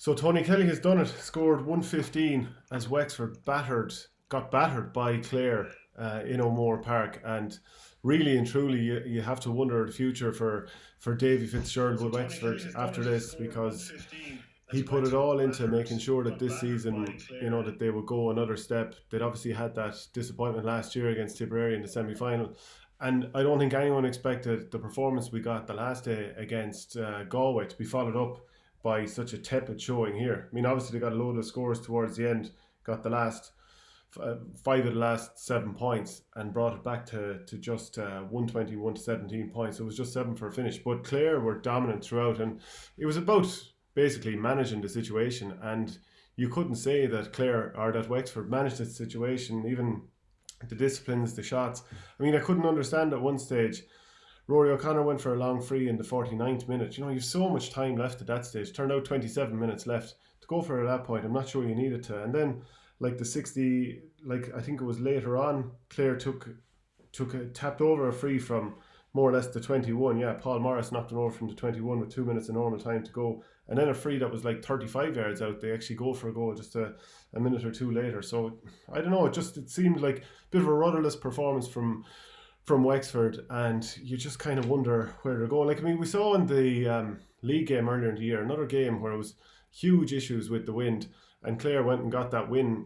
So Tony Kelly has done it, scored 115 as Wexford got battered by Clare in O'Moore Park, and really and truly you have to wonder the future for Davy Fitzgerald with Wexford after this, because he put it all into making sure that this season, that they would go another step. They'd obviously had that disappointment last year against Tipperary in the semi-final, and I don't think anyone expected the performance we got the last day against Galway to be followed up by such a tepid showing here. I mean, obviously they got a load of scores towards the end, got the last five of the last 7 points, and brought it back to just 121 to 17 points. It was just 7 for a finish, but Clare were dominant throughout, and it was about basically managing the situation. And you couldn't say that Clare or that Wexford managed the situation, even the disciplines, the shots. I mean, I couldn't understand at one stage. Rory O'Connor went for a long free in the 49th minute. You've so much time left at that stage. Turned out 27 minutes left to go for it at that point. I'm not sure you needed to. And then, like the 60, I think it was later on, Clare tapped over a free from more or less the 21. Yeah, Paul Morris knocked it over from the 21 with 2 minutes of normal time to go. And then a free that was like 35 yards out. They actually go for a goal just a minute or two later. So, I don't know, it seemed like a bit of a rudderless performance from Wexford, and you just kind of wonder where they're going. Like, I mean, we saw in the league game earlier in the year, another game where it was huge issues with the wind, and Clare went and got that win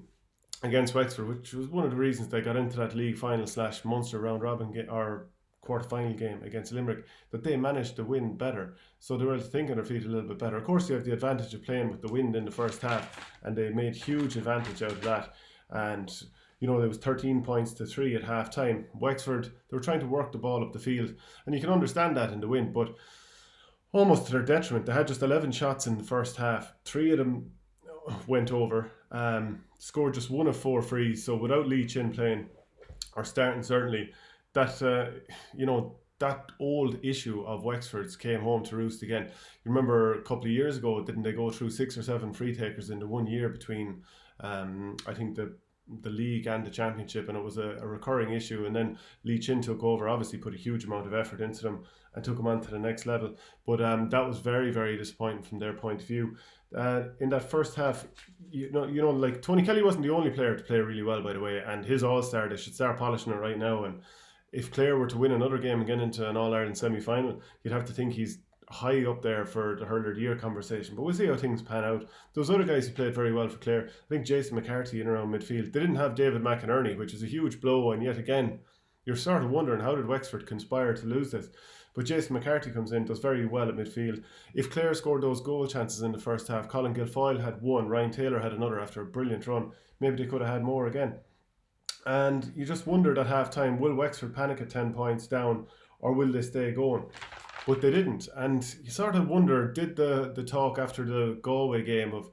against Wexford, which was one of the reasons they got into that league final / Munster round robin or quarter-final game against Limerick, that they managed to win better. So they were thinking their feet a little bit better. Of course, you have the advantage of playing with the wind in the first half, and they made huge advantage out of that. And there was 13 points to 3 at half time. Wexford, they were trying to work the ball up the field, and you can understand that in the wind, but almost to their detriment. They had just 11 shots in the first half. 3 of them went over, scored just 1 of 4 frees. So without Lee Chin playing, or starting certainly, that that old issue of Wexford's came home to roost again. You remember a couple of years ago, didn't they go through 6 or 7 free takers in the 1 year between I think the league and the championship, and it was a recurring issue. And then Lee Chin took over, obviously put a huge amount of effort into them and took them on to the next level. But that was very, very disappointing from their point of view. In that first half, like Tony Kelly wasn't the only player to play really well, by the way, and his All-Star, they should start polishing it right now. And if Clare were to win another game and get into an All-Ireland semi-final, you'd have to think he's high up there for the Hurler of the Year conversation. But we'll see how things pan out. Those other guys who played very well for Clare, I think Jason McCarthy in around midfield. They didn't have David McInerney, which is a huge blow, and yet again, you're sort of wondering, how did Wexford conspire to lose this? But Jason McCarthy comes in, does very well at midfield. If Clare scored those goal chances in the first half, Colin Guilfoyle had 1, Ryan Taylor had another after a brilliant run. Maybe they could have had more again. And you just wondered at half time, will Wexford panic at 10 points down, or will they stay going? But they didn't. And you sort of wonder, did the talk after the Galway game of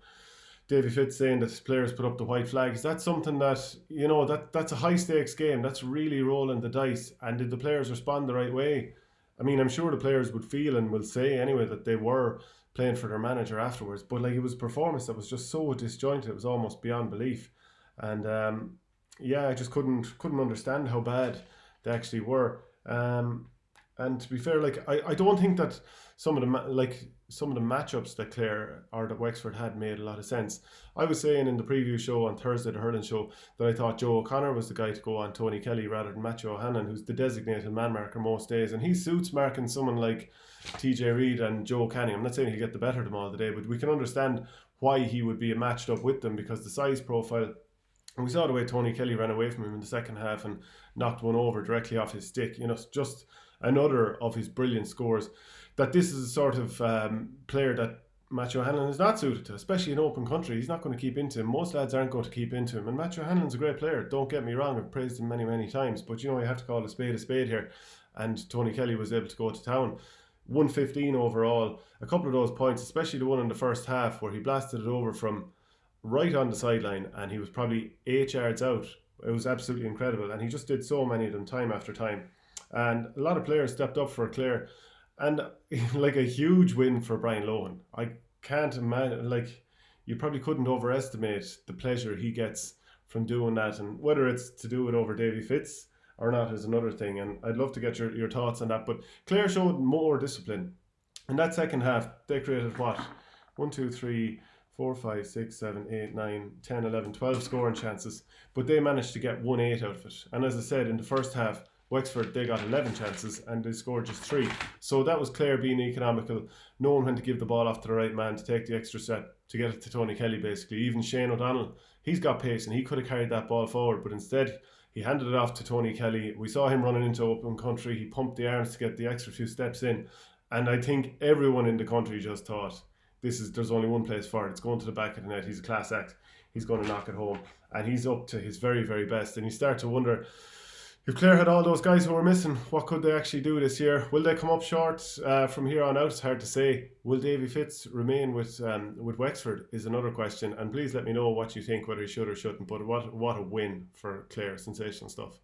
Davy Fitz saying that his players put up the white flag, is that something that, that's a high stakes game, that's really rolling the dice, and did the players respond the right way? I mean, I'm sure the players would feel and will say anyway that they were playing for their manager afterwards, but like, it was a performance that was just so disjointed, it was almost beyond belief. And I just couldn't understand how bad they actually were. And to be fair, like, I don't think that some of the matchups that Clare or that Wexford had made a lot of sense. I was saying in the preview show on Thursday, the hurling show, that I thought Joe O'Connor was the guy to go on Tony Kelly rather than Matthew O'Hanlon, who's the designated man marker most days, and he suits marking someone like TJ Reid and Joe Canning. I'm not saying he'll get the better of them all today, but we can understand why he would be matched up with them, because the size profile. And we saw the way Tony Kelly ran away from him in the second half and knocked one over directly off his stick. Just another of his brilliant scores. That this is a sort of player that Matthew O'Hanlon is not suited to, especially in open country. He's not going to keep into him. Most lads aren't going to keep into him. And Matthew O'Hanlon's a great player. Don't get me wrong, I've praised him many, many times. But you have to call a spade here. And Tony Kelly was able to go to town. 115 overall. A couple of those points, especially the one in the first half where he blasted it over from right on the sideline, and he was probably 8 yards out. It was absolutely incredible, and he just did so many of them time after time. And a lot of players stepped up for Clare, and like a huge win for Brian Lohan. I can't imagine, like, you probably couldn't overestimate the pleasure he gets from doing that, and whether it's to do it over Davy Fitz or not is another thing, and I'd love to get your thoughts on that. But Clare showed more discipline. In that second half, they created what? 1, 2, 3, 4, 5, 6, 7, 8, 9, 10, 11, 12 scoring chances, but they managed to get 1-8 out of it. And as I said, in the first half, Wexford, they got 11 chances and they scored just 3. So that was Clare being economical, knowing when to give the ball off to the right man to take the extra set, to get it to Tony Kelly basically. Even Shane O'Donnell, he's got pace and he could have carried that ball forward, but instead he handed it off to Tony Kelly. We saw him running into open country. He pumped the arms to get the extra few steps in. And I think everyone in the country just thought, there's only one place for it. It's going to the back of the net. He's a class act. He's going to knock it home. And he's up to his very, very best. And you start to wonder, if Clare had all those guys who were missing, what could they actually do this year? Will they come up short from here on out? It's hard to say. Will Davy Fitz remain with Wexford is another question. And please let me know what you think, whether he should or shouldn't. But what a win for Clare. Sensational stuff.